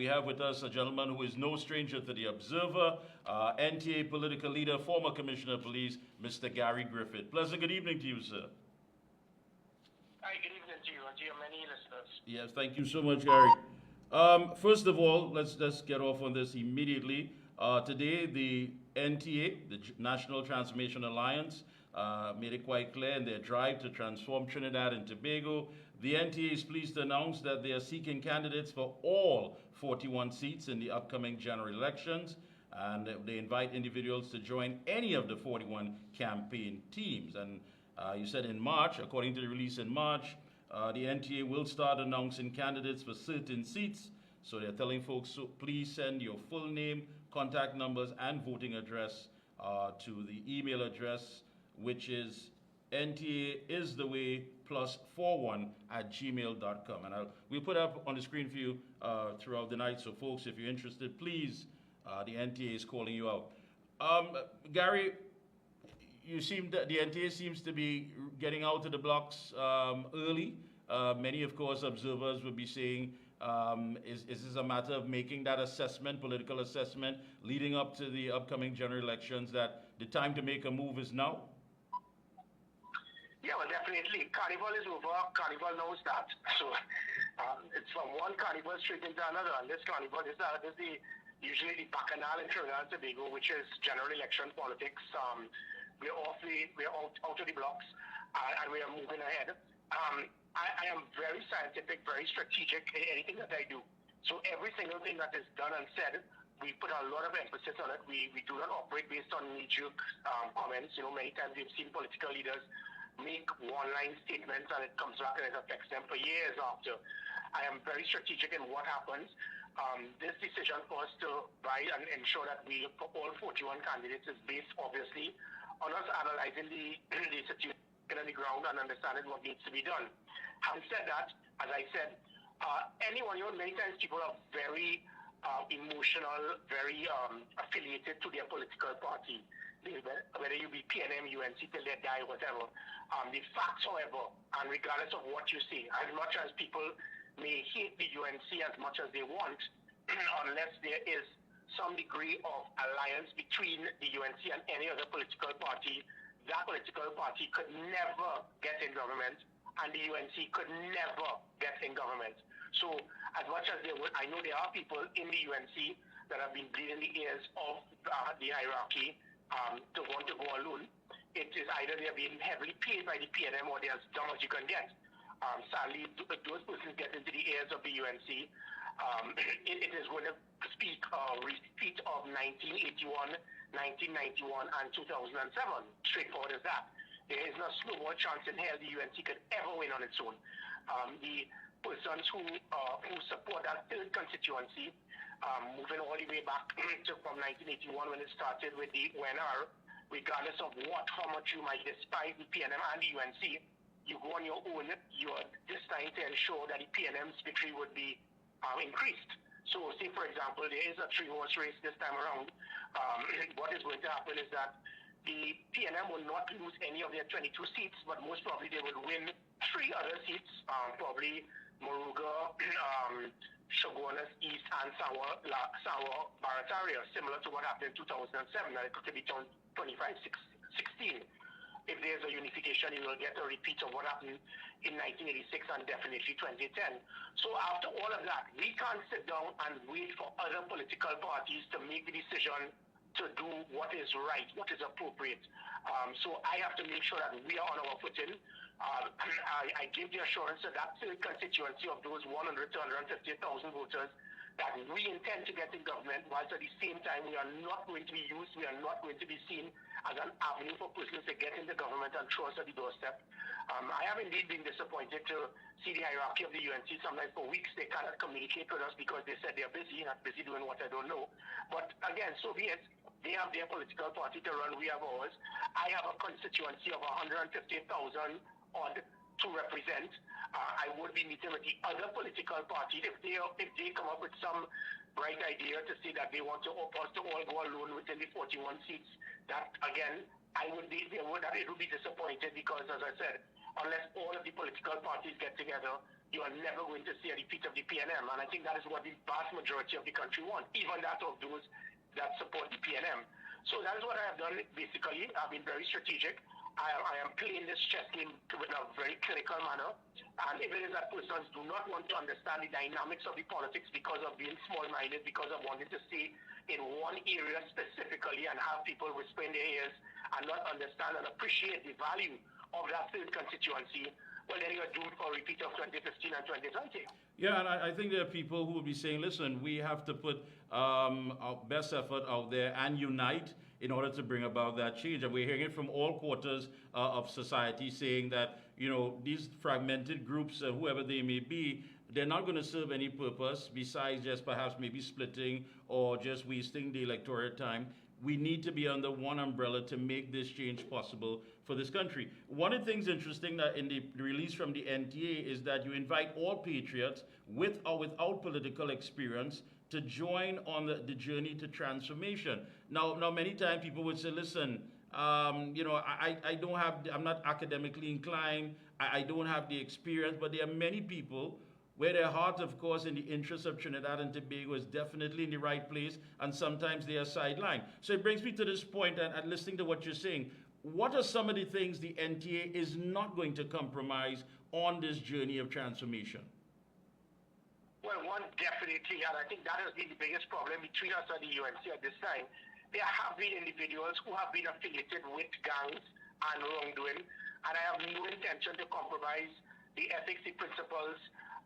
We have with us a gentleman who is no stranger to the Observer, NTA political leader, former Commissioner of Police, Mr. Gary Griffith. Pleasant good evening to you, sir. Hi, good evening to you and to your many listeners. Yes, thank you so much, Gary. First of all, let's get off on this immediately. Today, the NTA, the National Transformation Alliance, made it quite clear in their drive to transform Trinidad and Tobago. The NTA is pleased to announce that they are seeking candidates for all 41 seats in the upcoming general elections, and they invite individuals to join any of the 41 campaign teams. And you said in March, according to the release in March, the NTA will start announcing candidates for certain seats. So they're telling folks, so please send your full name, contact numbers, and voting address to the email address, which is ntaistheway +41 @gmail.com. And we'll put up on the screen for you throughout the night. So folks, if you're interested, please, the NTA is calling you out. Gary, the NTA seems to be getting out of the blocks early. Many, of course, observers would be saying, is this a matter of making that assessment, political assessment, leading up to the upcoming general elections, that the time to make a move is now? Yeah, well, definitely. Carnival is over. Carnival knows that. So it's from one carnival straight into another. And this carnival is usually the bacchanal in Trinidad and Tobago, which is general election politics. We're out of the blocks, and we are moving ahead. I am very scientific, very strategic in anything that I do. So every single thing that is done and said, we put a lot of emphasis on it. We do not operate based on knee-jerk comments. You know, many times we've seen political leaders make one-line statements and it comes back and it affects them for years after. I am very strategic in what happens. This decision for us to buy and ensure that we, for all 41 candidates, is based obviously on us analyzing the situation on the ground and understanding what needs to be done. Having said that, as I said, many times people are very emotional, very affiliated to their political party. Whether you be PNM, UNC till they die, whatever. The facts, however, and regardless of what you say, as much as people may hate the UNC as much as they want, unless there is some degree of alliance between the UNC and any other political party, that political party could never get in government, and the UNC could never get in government. So as much as they would, I know there are people in the UNC that have been bleeding the ears of the hierarchy to want to go alone. It is either they are being heavily paid by the PNM or they are as dumb as you can get. Sadly, those persons get into the ears of the UNC. It is going to speak a repeat of 1981, 1991, and 2007. Straightforward as that. There is no snowball chance in hell the UNC could ever win on its own. The persons who support that third constituency, moving all the way back to from 1981 when it started with the UNR, regardless of how much you might despise the PNM and the UNC, you go on your own, you are just trying to ensure that the PNM's victory would be increased. So say, for example, there is a three-horse race this time around. What is going to happen is that the PNM will not lose any of their 22 seats, but most probably they would win 3 other seats, probably Moruga, Shogunas East, and Sawa Barataria, similar to what happened in 2007, that it could be 25-16. If there's a unification, you will get a repeat of what happened in 1986 and definitely 2010. So after all of that, we can't sit down and wait for other political parties to make the decision to do what is right, what is appropriate. So I have to make sure that we are on our footing. I give the assurance that third constituency of those 100 to 150,000 voters that we intend to get in government, whilst at the same time we are not going to be used, we are not going to be seen as an avenue for persons to get into government and throw us at the doorstep. I have indeed been disappointed to see the hierarchy of the UNC. Sometimes for weeks they cannot communicate with us because they said they're busy, not busy doing what I don't know. But again, so be it. They have their political party to run, we have ours. I have a constituency of 150,000 odd to represent. I would be meeting with the other political parties if they come up with some bright idea to say that they want to us to all go alone within the 41 seats. That again, it would be disappointed because, as I said, unless all of the political parties get together, you are never going to see a repeat of the PNM. And I think that is what the vast majority of the country want, even that of those that support the PNM. So that is what I have done basically. I've been very strategic. I am playing this chess game in a very clinical manner. And if it is that persons do not want to understand the dynamics of the politics because of being small-minded, because of wanting to stay in one area specifically and have people whisper in their ears and not understand and appreciate the value of that third constituency, well, then you're doomed for a repeat of 2015 and 2020. Yeah, and I think there are people who will be saying, listen, we have to put our best effort out there and unite in order to bring about that change. And we're hearing it from all quarters of society saying that, these fragmented groups, whoever they may be, they're not going to serve any purpose besides just perhaps maybe splitting or just wasting the electoral time. We need to be under one umbrella to make this change possible for this country. One of the things interesting that in the release from the NTA is that you invite all patriots with or without political experience to join on the journey to transformation. Now, many times people would say, listen, I don't have, I'm not academically inclined, I don't have the experience, but there are many people where their heart, of course, in the interest of Trinidad and Tobago is definitely in the right place, and sometimes they are sidelined. So it brings me to this point, and listening to what you're saying, what are some of the things the NTA is not going to compromise on this journey of transformation? Well, one, definitely, and I think that has been the biggest problem between us and the UNC at this time. There have been individuals who have been affiliated with gangs and wrongdoing, and I have no intention to compromise the ethics, the principles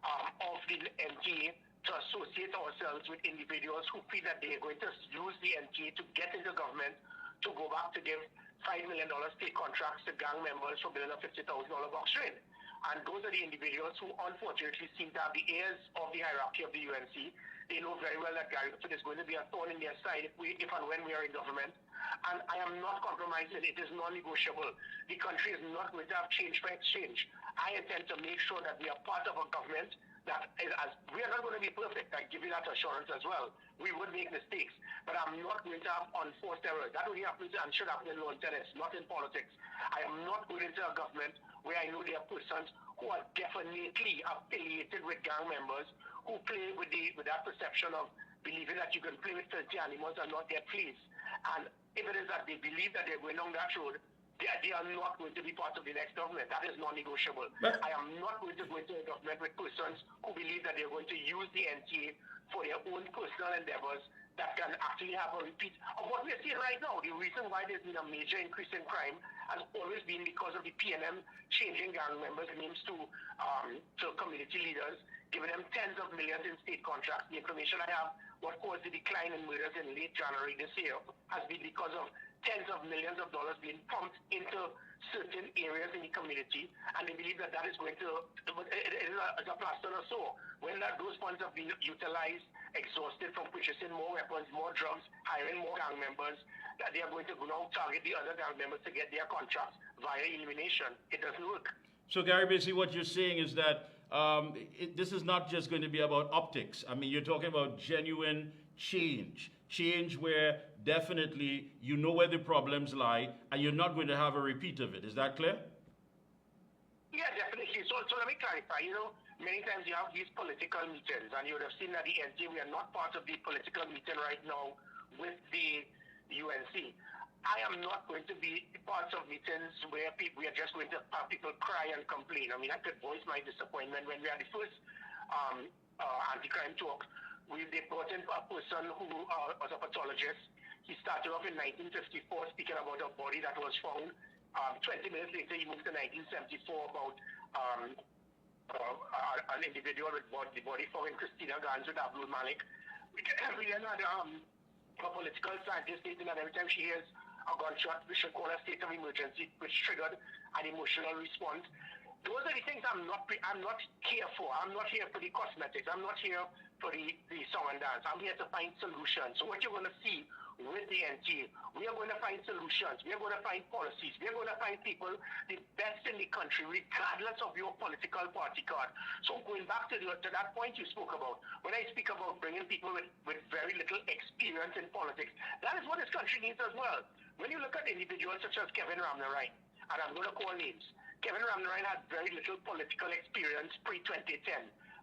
of the NTA to associate ourselves with individuals who feel that they are going to use the NTA to get into government, to go back to give $5 million state contracts to gang members for building a $50,000 box train. And those are the individuals who unfortunately seem to have the ears of the hierarchy of the UNC. They know very well that Griffith is going to be a thorn in their side if and when we are in government. And I am not compromising. It is non-negotiable. The country is not going to have change for exchange. I intend to make sure that we are part of a government that is we are not going to be perfect. I give you that assurance as well. We would make mistakes, but I'm not going to have unforced errors. That only happens and should happen in lawn tennis, not in politics. I am not going into a government where I know there are persons who are definitely affiliated with gang members who play with that perception of believing that you can play with filthy animals and not get fleas. And if it is that they believe that they're going down that road, they are not going to be part of the next government. That is non-negotiable. I am not going to go into a government with persons who believe that they're going to use the NTA for their own personal endeavors that can actually have a repeat of what we're seeing right now. The reason why there's been a major increase in crime has always been because of the PNM changing gang members' names to community leaders, giving them tens of millions in state contracts. The information I have, what caused the decline in murders in late January this year, has been because of tens of millions of dollars being pumped into certain areas in the community, and they believe that is going to, it is a plaster on a sore. When those funds have been utilized, exhausted from purchasing more weapons, more drugs, hiring more gang members, that they are going to now target the other gang members to get their contracts via elimination. It doesn't work. So Gary, basically what you're saying is that this is not just going to be about optics. I mean, you're talking about genuine change where definitely you know where the problems lie and you're not going to have a repeat of it. Is that clear? Yeah, definitely. So let me clarify. Many times you have these political meetings, and you would have seen that the NTA, we are not part of the political meeting right now with the UNC. I am not going to be part of meetings where we are just going to have people cry and complain. I mean, I could voice my disappointment when we had the first anti-crime talk. They brought in a person who was a pathologist. He started off in 1954 speaking about a body that was found. 20 minutes later, he moved to 1974 about an individual with the body found in Christina Gans with Abdul Malik. We then had a political scientist stating that every time she hears a gunshot, we should call a state of emergency, which triggered an emotional response. Those are the things I'm not here for. I'm not here for the cosmetics. I'm not here for the song and dance. I'm here to find solutions. So what you're going to see with the NTA, we are going to find solutions. We are going to find policies. We are going to find people, the best in the country, regardless of your political party card. So going back to that point you spoke about, when I speak about bringing people with very little experience in politics, that is what this country needs as well. When you look at individuals such as Kevin Ramnarai, and I'm going to call names, Kevin Ramnarayan had very little political experience pre-2010,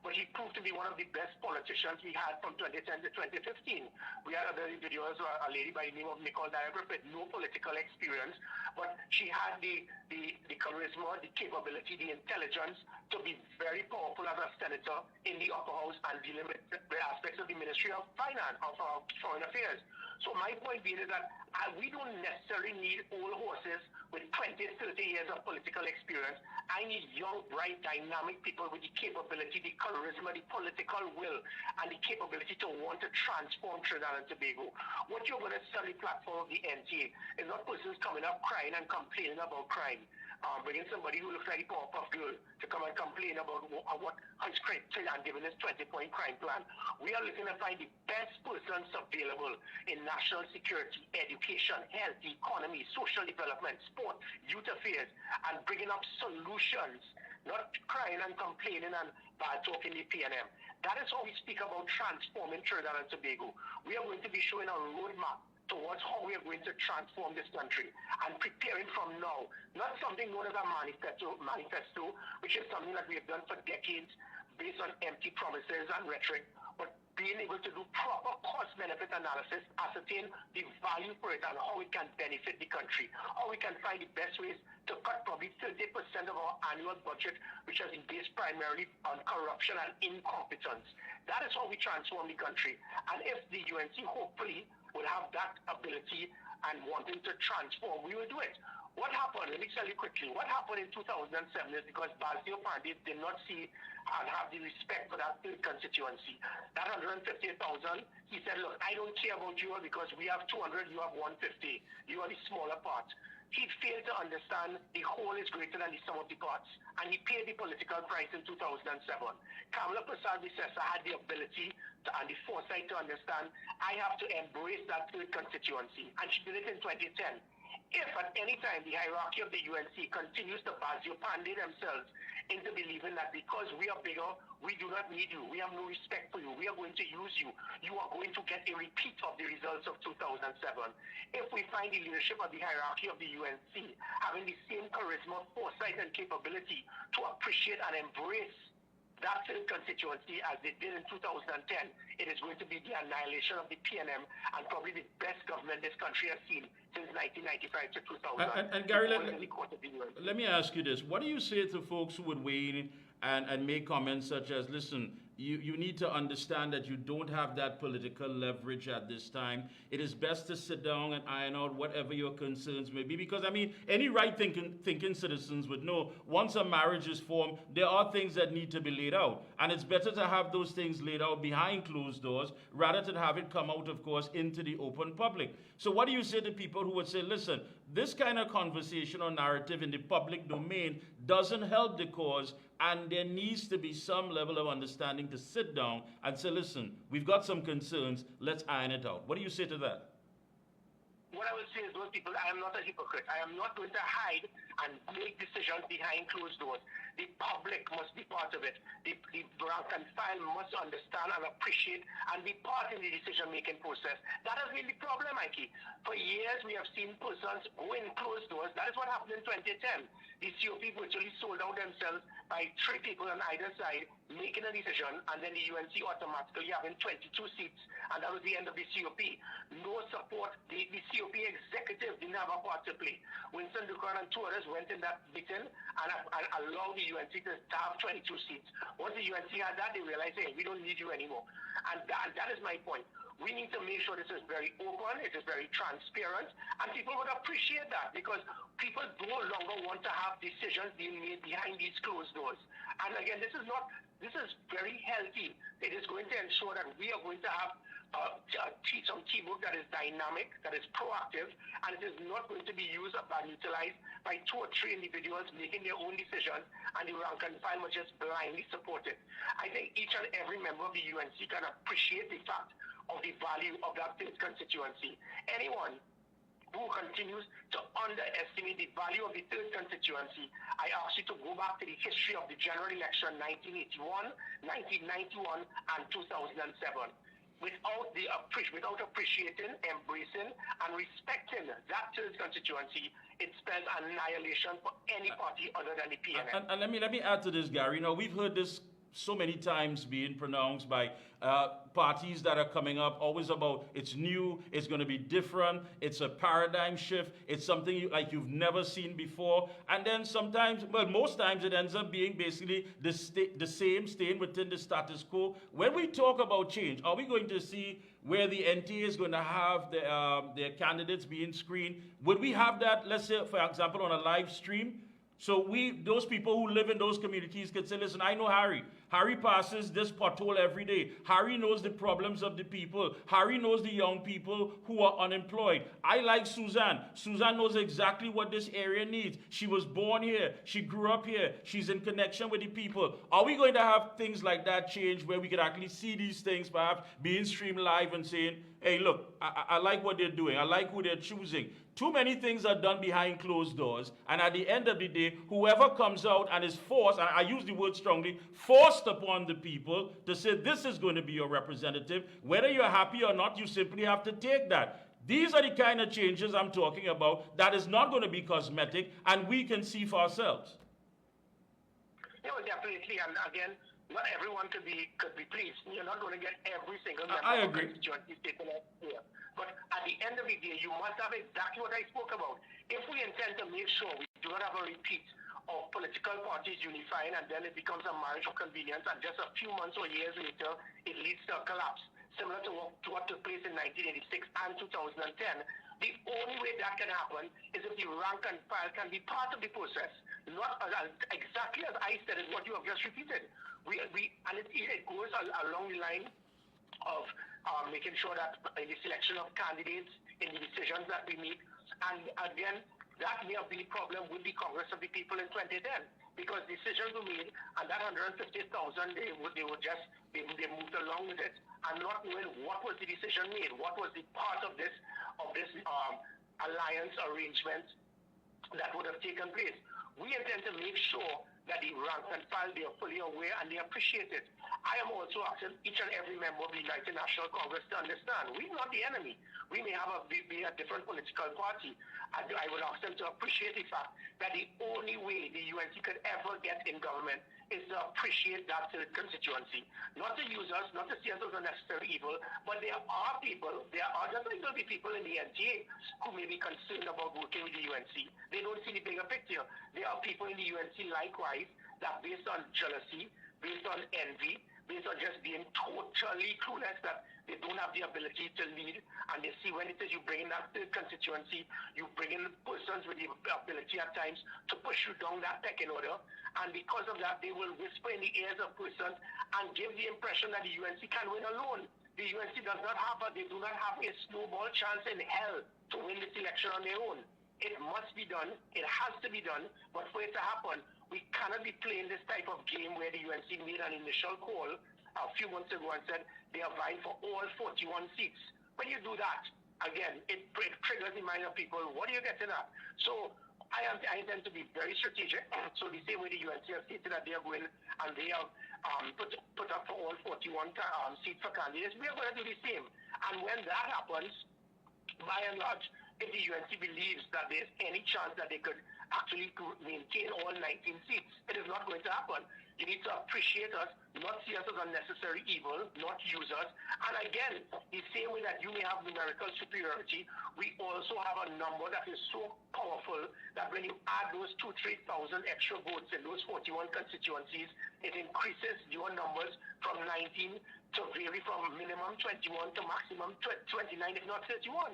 but he proved to be one of the best politicians we had from 2010 to 2015. We had other individuals, a lady by the name of Gayelle Griffith, no political experience, but she had the charisma, the capability, the intelligence to be very powerful as a senator in the upper house and dealing with the aspects of the Ministry of Finance, of Foreign Affairs. So my point being is that we don't necessarily need old horses with 20, 30 years of political experience. I need young, bright, dynamic people with the capability, the charisma, the political will, and the capability to want to transform Trinidad and Tobago. What you're going to sell the platform of the NTA is not persons coming up crying and complaining about crime. Bringing somebody who looks like a Powerpuff Girl to come and complain about what has created and given this 20-point crime plan. We are looking to find the best persons available in national security, education, health, the economy, social development, sport, youth affairs, and bringing up solutions, not crying and complaining and bad talking the PNM. That is how we speak about transforming Trinidad and Tobago. We are going to be showing a roadmap towards how we are going to transform this country and preparing from now. Not something known as a manifesto, which is something that we have done for decades based on empty promises and rhetoric, but being able to do proper cost-benefit analysis, ascertain the value for it and how it can benefit the country, how we can find the best ways to cut probably 30% of our annual budget, which has been based primarily on corruption and incompetence. That is how we transform the country. And if the UNC hopefully will have that ability and wanting to transform, we will do it. What happened? Let me tell you quickly. What happened in 2007 is because Basil Pandit did not see and have the respect for that constituency. That 150,000, he said, look, I don't care about you all because we have 200, you have 150. You are the smaller part. He failed to understand the whole is greater than the sum of the parts. And he paid the political price in 2007. Kamala Prasad Visesa had the ability and the foresight to understand, I have to embrace that third constituency. And she did it in 2010. If at any time the hierarchy of the UNC continues to Basil Pandey themselves into believing that because we are bigger, we do not need you, we have no respect for you, we are going to use you, you are going to get a repeat of the results of 2007. If we find the leadership of the hierarchy of the UNC having the same charisma, foresight, and capability to appreciate and embrace that same constituency as they did in 2010, it is going to be the annihilation of the PNM and probably the best government this country has seen since 1995 to 2000. And Gary, let me ask you this. What do you say to folks who would weigh in and make comments such as, listen, you need to understand that you don't have that political leverage at this time. It is best to sit down and iron out whatever your concerns may be. Because, I mean, any right-thinking citizens would know once a marriage is formed, there are things that need to be laid out. And it's better to have those things laid out behind closed doors rather than have it come out, of course, into the open public. So what do you say to people who would say, listen, this kind of conversation or narrative in the public domain doesn't help the cause, and there needs to be some level of understanding to sit down and say, listen, we've got some concerns, let's iron it out. What do you say to that? What I would say is those people, I am not a hypocrite. I am not going to hide and make decisions behind closed doors. The public must be part of it. The rank and file must understand and appreciate and be part in the decision-making process. That has been the problem, Mikey. For years, we have seen persons go in closed doors. That is what happened in 2010. The COP virtually sold out themselves by 3 people on either side making a decision, and then the UNC automatically having 22 seats, and that was the end of the COP. No support. The COP executive didn't have a part to play. Winston Dukan and 2 others went in that meeting and allowed the UNC to have 22 seats. Once the UNC had that, they realized, hey, we don't need you anymore. And that is my point. We need to make sure this is very open, it is very transparent, and people would appreciate that because people no longer want to have decisions being made behind these closed doors. And again, this is very healthy. It is going to ensure that we are going to have some teamwork that is dynamic, that is proactive, and it is not going to be used or utilized by 2 or 3 individuals making their own decisions, and the rank and file must just blindly support it. I think each and every member of the UNC can appreciate the fact of the value of that state constituency. Anyone who continues to underestimate the value of the third constituency, I ask you to go back to the history of the general election 1981, 1991, and 2007. without appreciating, embracing, and respecting that third constituency, it spells annihilation for any party other than the PNM. And let me add to this, Gary. Now, we've heard this so many times being pronounced by parties that are coming up, always about it's new, it's going to be different, it's a paradigm shift, it's something you've never seen before. And then sometimes, well, most times it ends up being basically the same, staying within the status quo. When we talk about change, are we going to see where the NTA is going to have their candidates being screened? Would we have that, let's say, for example, on a live stream? So those people who live in those communities could say, listen, I know Harry. Harry passes this pothole every day. Harry knows the problems of the people. Harry knows the young people who are unemployed. I like Suzanne. Suzanne knows exactly what this area needs. She was born here. She grew up here. She's in connection with the people. Are we going to have things like that change where we could actually see these things perhaps being streamed live and saying, hey, look, I like what they're doing. I like who they're choosing. Too many things are done behind closed doors, and at the end of the day, whoever comes out and is forced, and I use the word strongly, forced upon the people to say this is going to be your representative, whether you're happy or not, you simply have to take that. These are the kind of changes I'm talking about that is not going to be cosmetic, and we can see for ourselves. No, definitely, and again, not everyone could be pleased. You're not going to get every single member I agree. Here. But at the end of the day, you must have exactly what I spoke about. If we intend to make sure we do not have a repeat of political parties unifying and then it becomes a marriage of convenience and just a few months or years later, it leads to a collapse, similar to what took place in 1986 and 2010, the only way that can happen is if the rank and file can be part of the process. Not exactly as I said, is what you have just repeated. It goes along the line of making sure that in the selection of candidates, in the decisions that we make, and again, that may have been a problem with the Congress of the People in 2010, because decisions were made, and that 150,000, they moved along with it, and not knowing what was the decision made, what was the part of this alliance arrangement that would have taken place. We intend to make sure that the rank and file, they are fully aware and they appreciate it. I am also asking each and every member of the United National Congress to understand we're not the enemy. We may be a different political party. And I would ask them to appreciate the fact that the only way the UNC could ever get in government is to appreciate that constituency. Not to use us, not to see us as a necessary evil, but there are just like there'll be people in the NTA who may be concerned about working with the UNC. They don't see the bigger picture. There are people in the UNC likewise that based on jealousy, based on envy, based on just being totally clueless that they don't have the ability to lead, and they see when it is you bring in that constituency, you bring in persons with the ability at times to push you down that pecking order, and because of that, they will whisper in the ears of persons and give the impression that the UNC can win alone. The UNC do not have a snowball chance in hell to win this election on their own. It must be done. It has to be done. But for it to happen, we cannot be playing this type of game where the UNC made an initial call a few months ago and said they are vying for all 41 seats. When you do that, again, it triggers the mind of people. What are you getting at? So I intend to be very strategic. So the same way the UNC have stated that they are going and they have put up for all 41 seats for candidates, we are going to do the same. And when that happens, by and large, if the UNC believes that there's any chance that they could actually maintain all 19 seats, it is not going to happen. You need to appreciate us, not see us as unnecessary evil, not use us. And again, the same way that you may have numerical superiority, we also have a number that is so powerful that when you add those 2,000-3,000 extra votes in those 41 constituencies, it increases your numbers from 19 to vary from minimum 21 to maximum 29, if not 31.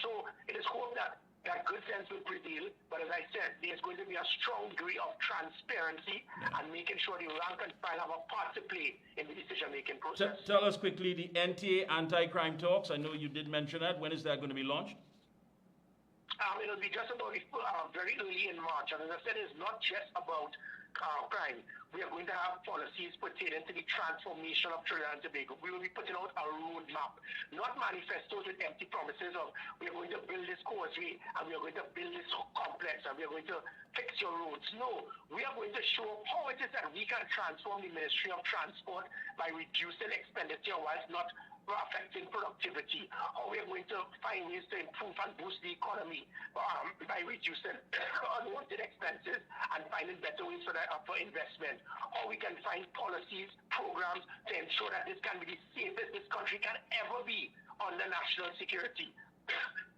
So it is hoped that good sense will prevail, but as I said, there's going to be a strong degree of transparency and making sure the rank and file have a part to play in the decision-making process. Tell us quickly the NTA anti-crime talks. I know you did mention that. When is that going to be launched? It'll be just about very early in March. And as I said, it's not just about crime. We are going to have policies pertaining to the transformation of Trinidad and Tobago. We will be putting out a roadmap, not manifestos with empty promises of we are going to build this causeway and we are going to build this complex and we are going to fix your roads. No, we are going to show how it is that we can transform the Ministry of Transport by reducing expenditure whilst not affecting productivity, how we are going to find ways to improve and boost the economy by reducing unwanted expenses and finding better ways for investment, how we can find policies, programs to ensure that this can be the safest this country can ever be under national security.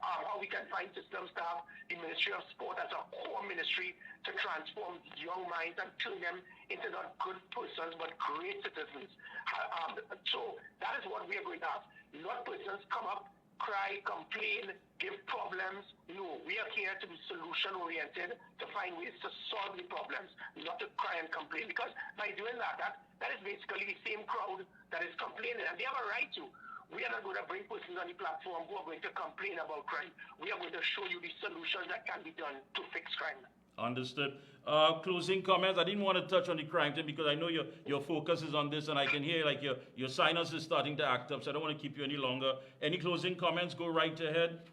How we can find systems to have the Ministry of Sport as a core ministry to transform young minds and turn them into not good persons but great citizens. So that is what we are going to have. Not persons come up, cry, complain, give problems. No, we are here to be solution-oriented, to find ways to solve the problems, not to cry and complain. Because by doing that is basically the same crowd that is complaining, and they have a right to. We are not going to bring persons on the platform who are going to complain about crime. We are going to show you the solutions that can be done to fix crime. Understood. Closing comments. I didn't want to touch on the crime thing because I know your focus is on this, and I can hear like your sinus is starting to act up, so I don't want to keep you any longer. Any closing comments? Go right ahead.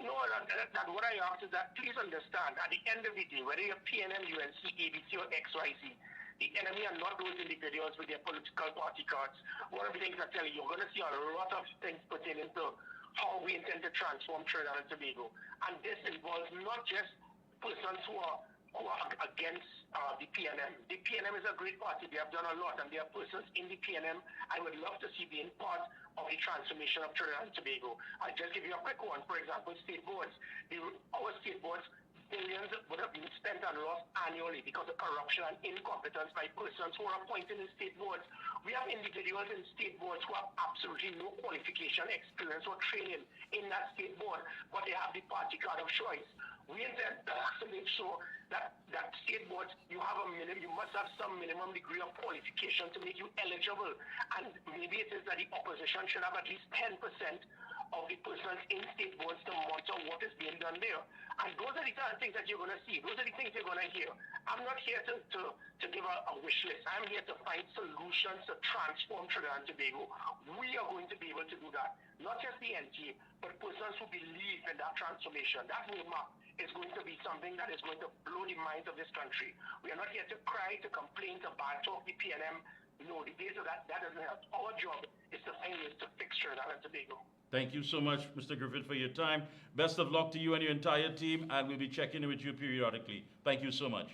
No, that what I ask is that please understand, at the end of the day, whether you're PNM, UNC, ABC, or XYZ, the enemy are not those individuals with their political party cards. One of the things I tell you, you're going to see a lot of things pertaining to how we intend to transform Trinidad and Tobago. And this involves not just persons who are against the PNM. The PNM is a great party. They have done a lot, and there are persons in the PNM I would love to see being part of the transformation of Trinidad and Tobago. I'll just give you a quick one. For example, state boards. Our state boards, billions would have been spent and lost annually because of corruption and incompetence by persons who are appointed in state boards. We have individuals in state boards who have absolutely no qualification, experience, or training in that state board, but they have the party card of choice. We intend to make sure that state boards, you must have some minimum degree of qualification to make you eligible. And maybe it is that the opposition should have at least 10% of the persons in state boards to monitor what is being done there. And those are the kind of things that you're going to see. Those are the things you're going to hear. I'm not here to give a wish list. I'm here to find solutions to transform Trinidad and Tobago. We are going to be able to do that. Not just the NTA, but persons who believe in that transformation. That roadmap is going to be something that is going to blow the minds of this country. We are not here to cry, to complain, to bad talk the PNM. No, the days of that doesn't help. Our job is to find ways to fix Trinidad and Tobago. Thank you so much, Mr. Griffith, for your time. Best of luck to you and your entire team, and we'll be checking in with you periodically. Thank you so much.